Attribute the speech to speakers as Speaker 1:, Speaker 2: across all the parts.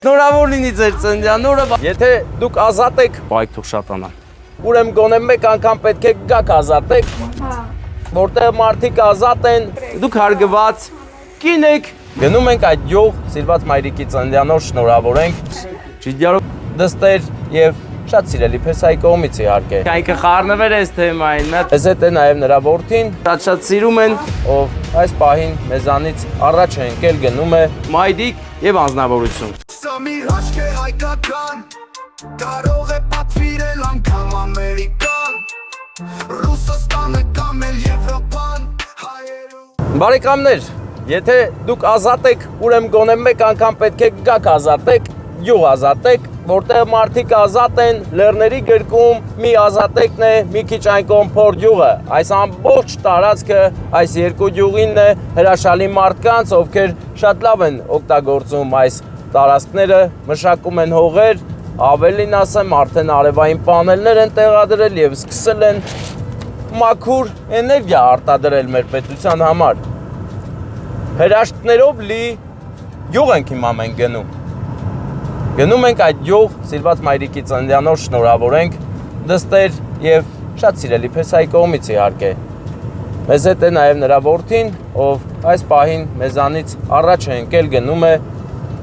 Speaker 1: Նորավոր լինի ձեր ծննդյան օրը։ Եթե դուք ազատ եք, բայք թող շատանան։ Ուրեմն գոնե մեկ անգամ պետք է գաք ազատեք, որտեղ մարդիկ ազատ են, դուք հարգված կին եք։ Գնում ենք այդ յուղ, սիրված մայրիկի ծննդյան օր շնորհավորենք։ Շիդյարով դստեր եւ շատ սիրելի Փեսայի կողմից իհարկե։ Կայքը խառնվել է այս թեմային։ Այս հետ է նաեւ նրա որդին, շատ սիրում են, ով այս պահին մեզանից առաջ է ընկել, գնում է մայրիկ եւ անձնավորություն։
Speaker 2: Սամի հաշկ է հայկական, կարող է պատվիրել անգամ ամերիկան, Ռուսաստանը կամ էլ Եվրոպան, հայերու։
Speaker 1: Բարեկամներ, եթե դուք ազատ եք, ուրեմն գոնե մեկ անգամ պետք է գաք ազատեք, յուղ ազատեք, որտեղ մարդիկ ազատ են, լեռների գրկում մի ազատեկն է, մի քիչ այն կողմ փոր յուղը։ Այս ամբողջ տարածքը այս երկու յուղինն է հրաշալի մարդկանց, ովքեր շատ լավ են օգտագործում այս տարածքները, մշակում են հողեր, ավելին ասեմ, արդեն արևային պանելներ են տեղադրել եւ սկսել են մաքուր էներգիա արտադրել մեր պետության համար։ Հրաշքներով լի յուղ ենք հիմա մենք գնում։ Գնում ենք այդ յուղ, սիրված մայրիկի ծննդյան օր շնորհավորենք, դստեր եւ շատ սիրելի Փեսայի կողմից իհարկե։ Մեզ հետ է նաեւ նրա որդին, ով այս պահին մեզանից առաջ է ընկել, գնում է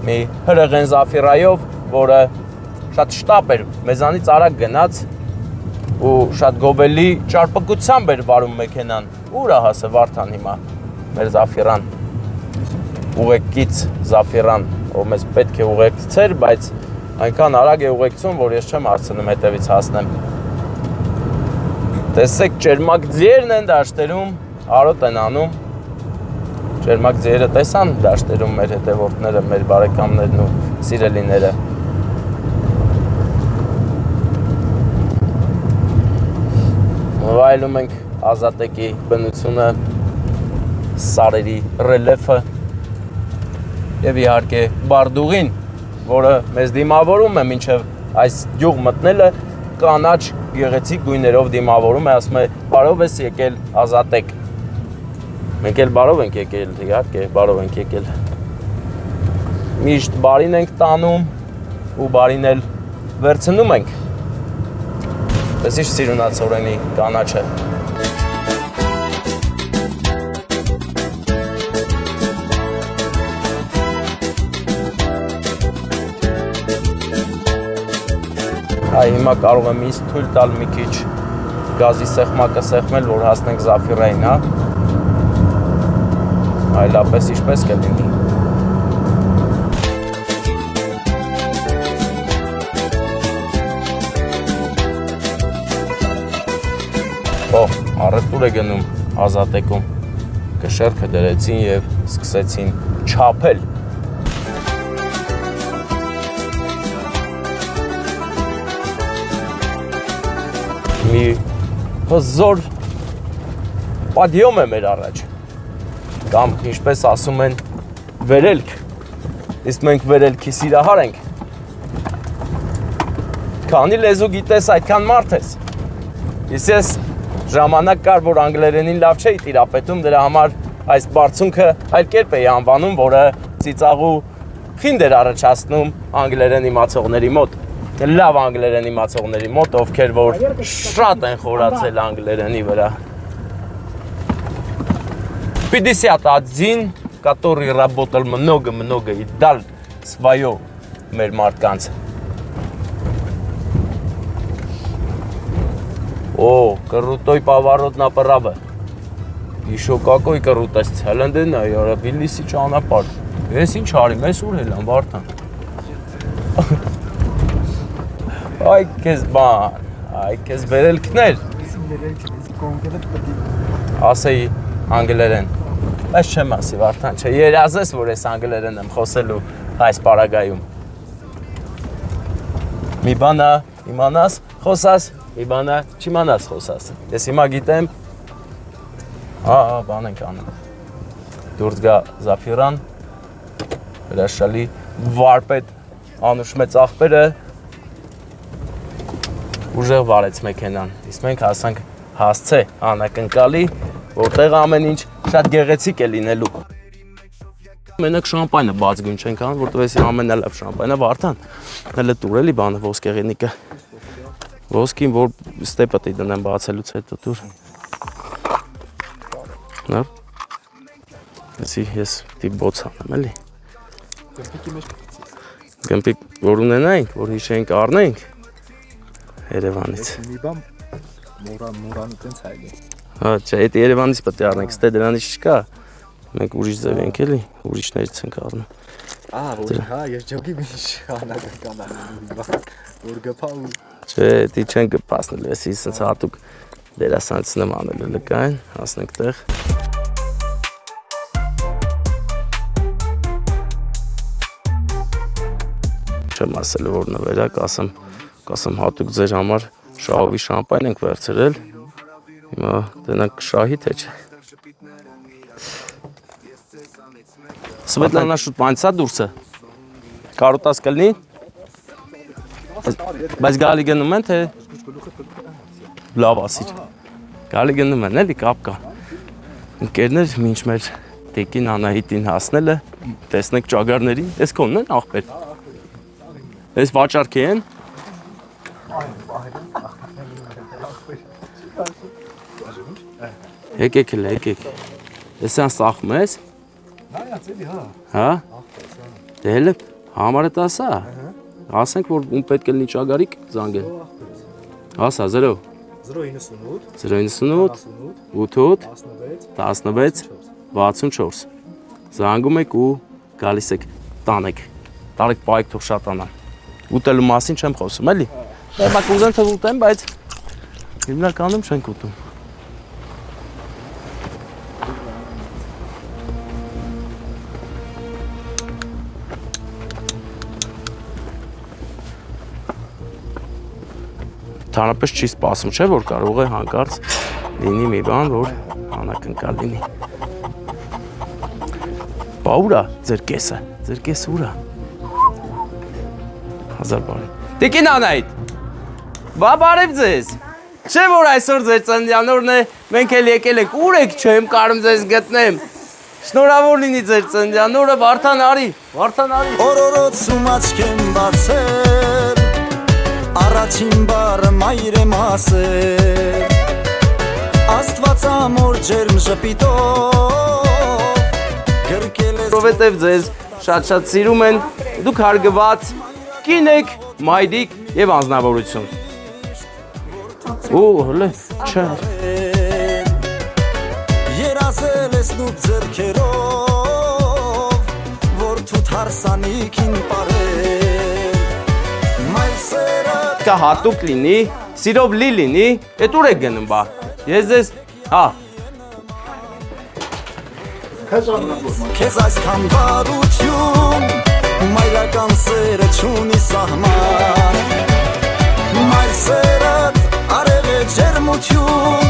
Speaker 1: մի հրեղեն Զաֆիրայով, որը շատ շտապ էր, մեզանից արագ գնաց ու շատ գովելի ճարպկությամբ էր վարում մեքենան։ Ուր է հասը Վարդան հիմա մեր Զաֆիրան։ Ուղեկից Զաֆիրան, ով մեզ պետք է ուղեկցեր, բայց այնքան արագ է ուղեկցում, որ ես չեմ հասցնում հետևից հասնեմ։ Տեսեք, ճերմակ ձիերն են դաշտերում, արոտ են անում։ Ճերմակ ձիերը տեսան դաշտերում մեր հետևորդները, մեր բարեկամներն ու սիրելիները։ Վայելում ենք Ազատեկի բնությունը, սարերի ռելիեֆը եւ իհարկե Բարդուղին, որը մեզ դիմավորում է մինչեւ այս յուղ մտնելը, կանաչ գեղեցիկ գույներով դիմավորում է, ասում է բարով ես եկել Ազատեք։ Մենք էլ բարով ենք եկել, իհարկե բարով ենք եկել։ Միշտ բարին ենք տանում ու բարին էլ վերցնում ենք։ Տեսիշ սիրունացորենի կանաչը։ Այ հիմա կարող եմ ինձ թույլ տալ մի քիչ գազի սեղմակը սեղմել, որ հասնենք Զաֆիրային, հա։ Այլապես ինչպես կլինի։ Առևտուր է գնում Ազատեկում, կշեռքը դրեցին եւ սկսեցին չափել։ Մի հզոր պադիոմ է մեր առաջ, կամ ինչպես ասում են վերելք, իսկ մենք վերելքի սիրահար ենք։ Քանի լեզու գիտես, այդքան մարդ ես։ Իսկ ես ժամանակ կար, որ անգլերենին լավ չէի տիրապետում, դրա համար այս բարձունքը այլ կերպ էի անվանում, որը ծիծաղու խինդ էր առաջացնում անգլերեն իմացողների մոտ։ Լավ անգլերեն իմացողների մոտ, ովքեր որ շատ են խորացել անգլերենի վրա։ 51, который работал много и дал свое մեր մարդկանց։ О, крутой поворот направо. Еще какой крутой ցելնդն է, яра Բիլիսի ճանապարհ։ Ես ինչ արիմ, ես ուր ելամ Վարդան։ Այ քեզ բան, այ քեզ վերելքներ։ Ասեի անգլերեն։ Բայց չեմ ասի Վարդան, չէ, երազես, որ ես անգլերեն եմ խոսելու այս պարագայում։ Մի բանա իմանաս, խոսաս, մի բանա չիմանաս, խոսաս։ Ես հիմա գիտեմ, բան ենք անում։ Դուրս գա Զաֆիրան, հրաշալի վարպետ Անուշ մեծ աղբերը ուժեղ վարեց մեքենան, իսկ մենք հասանք հասցե անակնկալի, որտեղ ամեն ինչ շատ գեղեցիկ է լինելու։ Մենակ շամպայնը բաց գույն չենք անում, որտեղ էսի ամենալավ շամպայնը Վարդան։ Հələ տուր էլի բանը ոսկեղենիկը։ Ոսկին որ ստեպը դի դնեմ բացելուց հետո տուր։ Նա։ Էսի ես դի բոց անեմ էլի։
Speaker 3: Գմպիկի մեջ
Speaker 1: Գմպիկ որ ունենայինք, որ հիշենք առնենք Երևանից։
Speaker 3: մի բան մորանը տենց հայլի։
Speaker 1: Հա, չէ, այդ Երևանից պետք է առնենք, ստե դրանից չկա։ Մենք ուրիշ ձև ենք էլի, ուրիշներից ենք առնում։
Speaker 3: Որ հա, ես ջոգի միշ անագական անելու որ գփա ու
Speaker 1: Չէ, դի չեն գպասնել, էսի սենց հատուկ դերասանցնեմ անելու լկային, հասնենք տեղ։ Չեմ ասելու, որ նվերակ, ասեմ հատուկ ձեր համար շահովի շամպայն ենք վերցրել, հիմա դենանք շահի թե չէ։ Սվետլանա շուտ մանցա դուրսը, կարոտաս կլնի, բայց գալի գնում են, թե լավ ասիր, գալի գնում են, էլի կապ կա, ընկերներ մինչ մեր տեկին Անահիտին հասնել է, տեսնենք ճագարներին, ես կոնն են աղբեր, ես վաճարքի են, եկեք էլ, եկեք, ես են սախում ես, հա, դե հելը համարը տասա, ասենք, որ ում պետք է լինի ճագարիկ զանգել, ասա, 0 098 88 16 64 զանգում եք ու գալիս եք տանեք, տարեք պայք թող շատանան, ուտելու մասին չեմ խոսում, էլի, բա կուզեմ թե ուտեմ, բայց հիմնականում չենք ուտում։ Թանապես չի սպասում, չէ, որ կարող է հանկարծ լինի մի բան, որ անակնկալ լինի։ Բա ուրա, ձեր կեսը ուրա։ 1000 բարի։ Տիկին Անահիտ, բա բարև ձեզ, չէ որ այսօր ձեր ծննդյանորն է, մենք էլ եկել ենք, ուր եք չեմ կարում ձեզ գտնեմ, շնորհավոր լինի ձեր ծննդյանորը, Վարդան արի։
Speaker 2: Օրորոցում աչքեմ բացել Առաջին բարը մայրեմ ասել Աստված ամոր ջերմ ժպիտով Գրկել ես
Speaker 1: Որովհետև ձեզ շատ սիրում են, դուք հարգված կին եք, մայրիկ և անձնավորություն։ Ու հլե, չէ։
Speaker 2: Երազել ես նուտ ձերքերով Որ թութ հարսանիքին պարել Մայրսերը
Speaker 1: Կա հատուկ լինի, սիրով լի լինի, էտ ուր եք գնում բա, ես ձեզ, հա։
Speaker 2: Քեզ այսքան բարություն Մայրական սերը չունի սահման Մայր սերդ արև է ջերմություն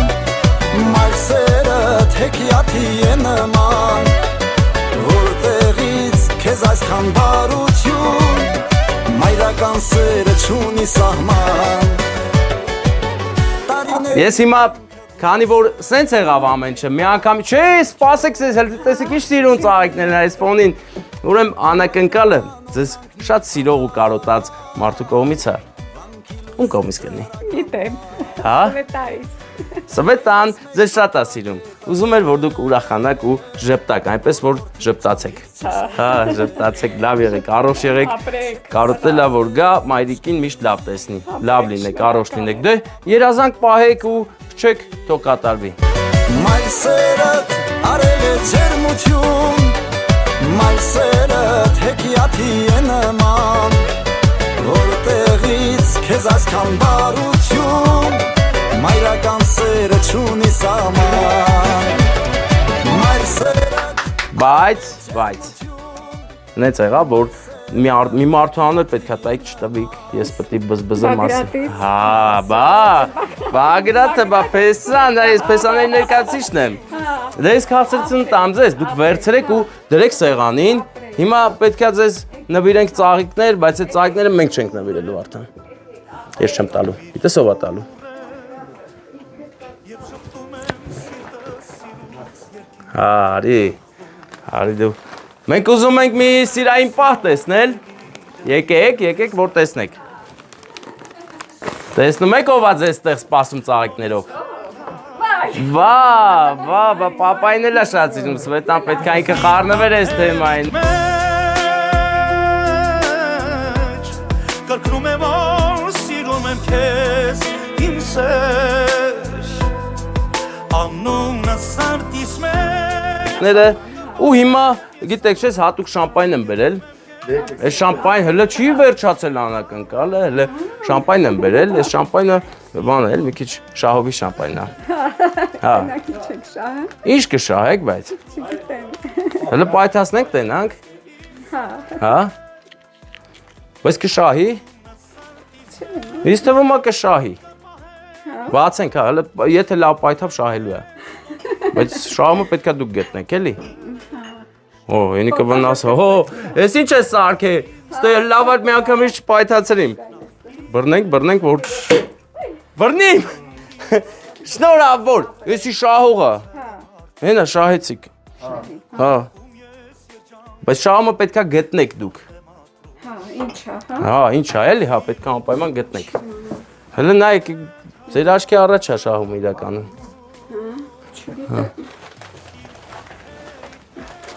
Speaker 2: Մայր սերդ հեքիաթի է նման Որտեղից քեզ այսքան բարություն Մայրական սերը չունի սահման
Speaker 1: Ես հիմա, քանի որ սենց եղավ ամեն չէ, մի անգամ, չէ, սպասեք ձեզ, տեսեք ինչ սիրուն ծաղիկներն այս ֆոնին, ուրեմ անակնկալը ձեզ շատ սիրող ու կարոտած մարդու կողմից է, ում կողմից կլինի։
Speaker 4: Գիտեմ,
Speaker 1: Հա,
Speaker 4: Սվետայից։
Speaker 1: Սվետան ձեզ շատ է սիրում, ուզում էր, որ դուք ուրախանաք ու ժպտաք, այնպես որ ժպտացեք, հա, ժպտացեք, լավ եղեք, առողջ եղեք,
Speaker 4: Ապրեք։
Speaker 1: կարոտելա որ գա, մայրիկին միշտ լավ տեսնի, լավ լինեք, առողջ լինեք, դե երազանք պահեք ու փչեք, թող կատարվի։
Speaker 2: Մայր սերդ արել է ջերմություն Մայր սերդ հեքիաթի է նման Որտեղից քեզ այսքան բարություն Մայրական սերը չունի սահման Մայր սերդ
Speaker 1: Բայց նենց եղավ, որ մի մարդու հանր պետք է տայք չտվիք, ես պետք է բզբզեմ ասի։
Speaker 4: Բագրատից։
Speaker 1: Հա, Բագրատը, Պեսան, ես Պեսաների ներկայացիչն եմ։ Դե ես քաղցրցն տամ ձեզ, դուք վերցրեք ու դրեք սեղանին, հիմա պետք է ձեզ նվիրենք ծաղիկներ, բայց այդ ծաղիկները մենք չենք նվիրելու արդեն։ Ես չեմ տալու, գիտես ով է տալու։ Արի դու Մենք ուզում ենք մի սիրային պահ տեսնել։ Եկեք, որ տեսնեք։ Տեսնում եք ով է ձեզ տեղ սպասում ծաղիկներով։ Վա, պապային էլ է շատ սիրում, Սվետան պետք է ինքը խառնվեր այս թեմային։
Speaker 4: Կրկնում եմ, որ սիրում եմ քեզ, իմ սեր, անունը սարտիս մեր։
Speaker 1: Ու հիմա, գիտեք չես, հատուկ շամպայն եմ բերել։ Այս շամպայն հլը չի վերջացել անակնկալը, հլը շամպայն եմ բերել, այս շամպայնը բան է, մի քիչ շահովի շամպայնն է։ Հա։ Ինչ կշահեք, բայց։ Հլը պայթացնենք տենանք։ Հա։ Բայց կշահի։ Ինձ թվում է կշահի։ Բացենք, հա, հլը եթե լավ պայթավ շահելու է։ Բայց շահումը պետք է դուք գտնեք, էլի։ Օ, ինի կվնաս, ես ինչ ես սարքե, ստո լավ այդ մի անգամ ինչ չպայթացրիմ։ Բռնենք, որ… Բռնիմ, շնորհավոր, եսի շահողը, հենա շահեցիք, հա, բայց շահումը պետք է գտնեք դուք։ Հա, ինչա, էլի, հա, պետք է անպայման գտնեք։ Հլը նայեք, ձեր աչքի առաջ է շահումը իրականում։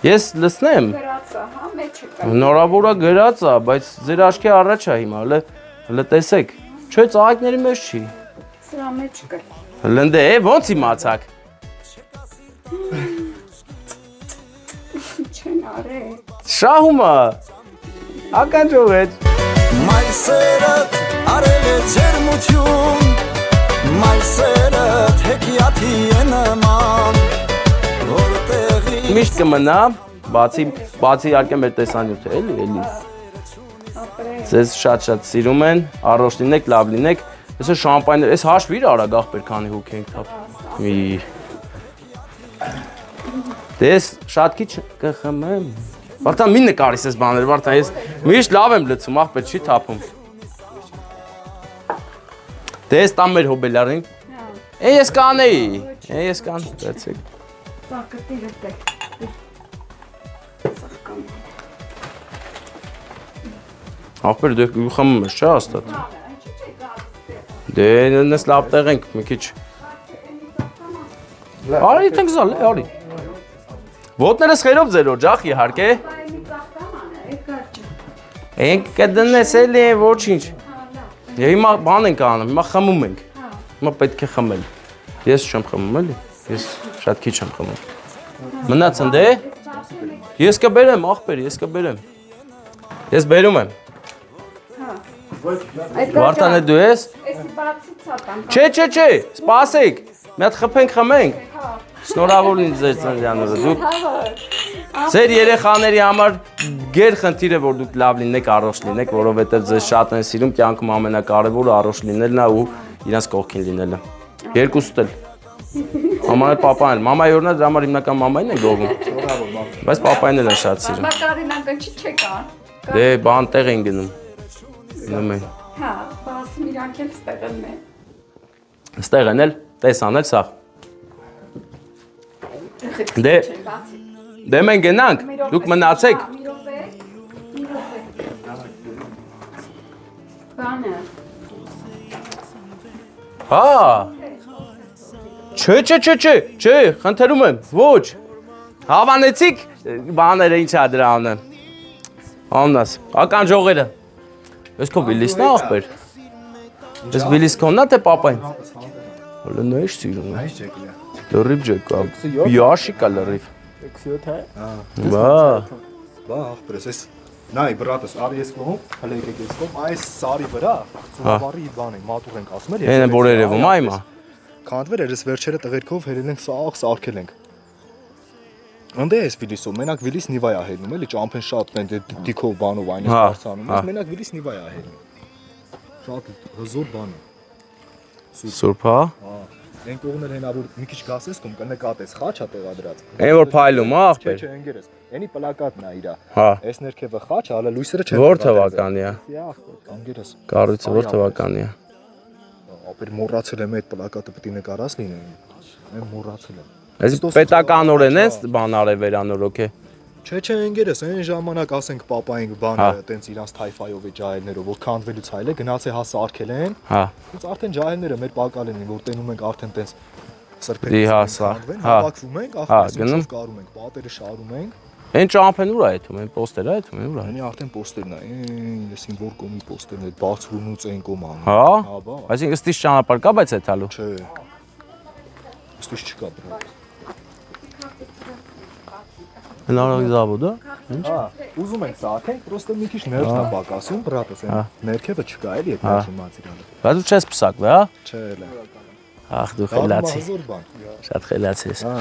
Speaker 1: Ես լսնեմ։
Speaker 5: Գրածա, հա, մեջը կա։
Speaker 1: Նորավորա գրածա, բայց ձեր աչքի առաջ է հիմա, հլը տեսեք։ Չէ, ծաղիկների մեջ չի։
Speaker 5: Սրա մեջ կա։
Speaker 1: Հլնդե, ոնց իմացաք։
Speaker 5: Չեն արել։
Speaker 1: Շահումը։ Ականջով է։
Speaker 2: Մայրսերդ արել է ջերմություն, մայրսերդ հեքիաթի է նման, որտեղի
Speaker 1: Միշտ կմնա, բացի իհարկե մեր տեսանյութը, էլի։ Ձեզ շատ սիրում են, առողջ լինեք, լավ լինեք։ Այսօր շամպայներ, այս հաշվիր արագ ախպեր, քանի հոգ ենք թափ։ Դες շատ քիչ կխմեմ։ Վարդան մի նկարիս ես բաներ, Վարդան, ես միշտ լավ եմ լցում, ախպեր չի թափում։ Դες տամ մեր հոբելարին։ Ես կանեի, վերցեք։
Speaker 5: Սակտիրը տե։
Speaker 1: Ախպեր դու խմում ես, չէ՞ հաստատ։ Դե նես լավ տեղենք մի քիչ։ Արի տենք զալ, արի։ Ոտներս խերով ձեր օջախ իհարկե։ Ենք կդնես էլի ոչինչ։ Հիմա բան ենք անում, հիմա խմում ենք։ Հիմա պետք է խմել։ Ես չեմ խմում էլի։ Ես շատ քիչ եմ խմում։ Մնաց ընդ է։ Ես կբերեմ, ախպեր, ես կբերեմ։ Ես բերում եմ։ Վարդան է դու ես։
Speaker 5: Էսի բացի ցատան։
Speaker 1: Չէ, սպասեք։ Մի հատ խփենք, խմենք։ Շնորհավոր ինձ ձեր ծննդյան օրը։ Դուք ձեր երեխաների համար գեր խնդիր է որ դուք լավ լինեք, առողջ լինեք, որովհետև ձեզ շատ են սիրում, կյանքում ամենակարևորը առողջ լինելն է ու իրենց կողքին լինելը։ Երկուստ էլ։ Մաման էլ պապան էլ։ Մամայի օրնա դրա համար հիմնական մամային է գովում։ Բայց պապային էլ է շատ սիրում։
Speaker 5: Մակարին անկնչի չեկա։
Speaker 1: Դե բան տեղ են գնում։ Գնում են։
Speaker 5: Հա, բասում իրանք էլ ստեղն է։
Speaker 1: Ստեղ են էլ, տեսան էլ սա։ Դե մենք գնանք, դուք մնացեք։
Speaker 5: Բանը։
Speaker 1: Հա։ Չէ, խնդրում եմ, ոչ։ Հավանեցիք բաները ինչ է դրա անը։ Աննաս, ականջողերը։ Ես քո վիլիսն է ախպեր։ Ես վիլիս քոնն է թե պապային։ Հələ նա ինչ սիրում է։ Լրիվ ջեկա։ Բիաշիկա լրիվ։
Speaker 3: 27 է։
Speaker 1: Բա,
Speaker 3: ախպերս, ես նայ բրատս, արի ես կողում, հələ եկեք ես կողմ, այս սարի վրա ծովավարի բան է, մատուղ ենք ասում էլ։
Speaker 1: Հենը որ երևում է հիմա։
Speaker 3: Քանդվել էր, ես վերջերը տղերքով հերել ենք սաղ սարքել ենք։ Անդե էս վիլիսով, մենակ վիլիս նիվայ է հելնում, էլի ճամփեն շատ են դիքով բանով այն էս բարձանում, ես մենակ վիլիս նիվայ է հելնում։ Շատ հզոր բան է։
Speaker 1: Սուրբ հա։
Speaker 3: Հա, այն կողմն հենա որ մի քիչ գասես կում կնկատես, խաչ է տեղադրած։
Speaker 1: Այն որ փայլում է ախպեր։
Speaker 3: Չէ, ընկերս, այնի պլակատն է իրա։
Speaker 1: Հա։
Speaker 3: Այս ներքևը խաչ, հələ լույսերը չեն։
Speaker 1: Որ թվականի է։
Speaker 3: Ընկերս։
Speaker 1: Կառույցը որ թվականի է։
Speaker 3: Ապեր մոռացել եմ այդ պլակատը պետք է նկարած լինի։ Mən մոռացել եմ։
Speaker 1: Այս պետականորեն է բան արել վերանորոգ է։
Speaker 3: Չէ, ընկերս, այն ժամանակ ասենք պապային բանը տենց իրանց թայֆայով է ջահելներով, որ քանդվելուց հայել է, գնաց է հասը արկել են։
Speaker 1: Հա։
Speaker 3: Ինձ արդեն ջահելները մեր պակալ են, որ տենում ենք արդեն տենց
Speaker 1: Դի
Speaker 3: սրբերի
Speaker 1: հասա։
Speaker 3: հավաքվում ենք, ախր
Speaker 1: գնում։
Speaker 3: կարում ենք, պատերը շարում ենք։
Speaker 1: Այն ճամփեն ուր է այդում, այն պոստերը այդում են ուր է։
Speaker 3: Այնի արդեն պոստերն է, լեսին որ կոմի պոստերն է, բացրունուց են կոման։
Speaker 1: Հա։
Speaker 3: բա։
Speaker 1: Այսինքն ըստիշ ճանապարհ կա, բայց է տալու։
Speaker 3: Չէ։ Ստուշ չկա բրա։
Speaker 1: Հնարավոր զավոդ է։
Speaker 3: Հա, ուզում ենք սարքենք, պրոստը մի քիչ ներքն է բակասում, բրատս այն ներքևը չկա էլի այդ ներքին մատերիալը։
Speaker 1: Բայց դու չես պսակվի, հա։
Speaker 3: Չէ, լա։
Speaker 1: Ախ դու խելացի։
Speaker 3: Հազոր բան։
Speaker 1: Շատ խելացի ես։
Speaker 3: Հա։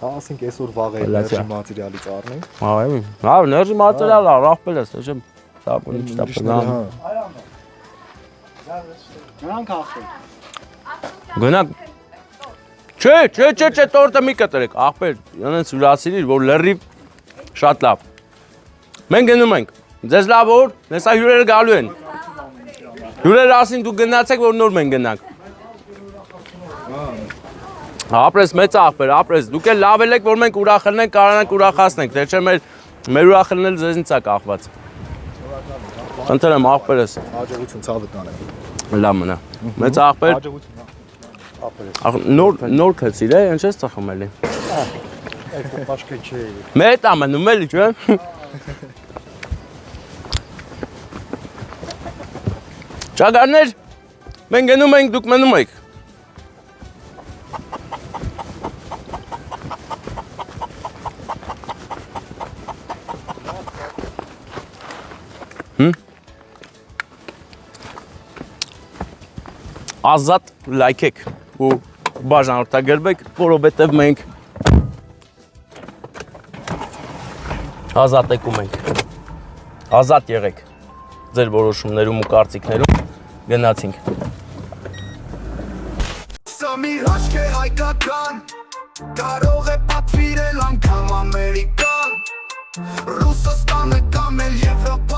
Speaker 3: Հա, ասենք այսօր վաղ է ներքին մատերիալից առնենք։
Speaker 1: Հա, ներժի մատերիալ է, ռախպել ես, ոչ տապոնի չտապոնա։
Speaker 3: Նրանք ախել։
Speaker 1: Գնանք։ Չէ, տորտը մի կտրեք, ախպեր, յանենց հյուրասիրիր, որ լրիվ շատ լավ։ Մենք գնում ենք, ձեզ լավ որ, նեսա հյուրերը գալու են։ Հյուրերը ասին դու գնացեք, որ նոր մենք գնանք։ Ապրես մեծ ախպեր, ապրես, դուք էլ լավ եք, որ մենք ուրախելնենք, կարանանք ուրախացնենք, թե չէ մեր ուրախելնել ձեզնից է կախված։ Խնդրեմ ախպերս։
Speaker 3: Հաջողություն ցավդ տանեմ։
Speaker 1: Լավ մնա։ Մեծ ախպեր։
Speaker 3: Հաջողություն։
Speaker 1: Նոր քեցիր է, ինչ ես ծխում էլի։
Speaker 3: Այդ պաշկե չէ։
Speaker 1: Մեծ է մնում էլի, չէ՞։ Ճագարներ, մենք գնում ենք, դուք մնում եք։ Ազատ լայքեք ու բաժանորդագրվեք, որովհետև մենք ազատ եկում ենք, ազատ եղեք ձեր որոշումներում ու կարծիքներում, գնացինք։
Speaker 2: Սա մի հաշկ է հայկական, կարող է պատվիրել անգամ ամերիկան, Ռուսաստանը կամ էլ Եվրոպան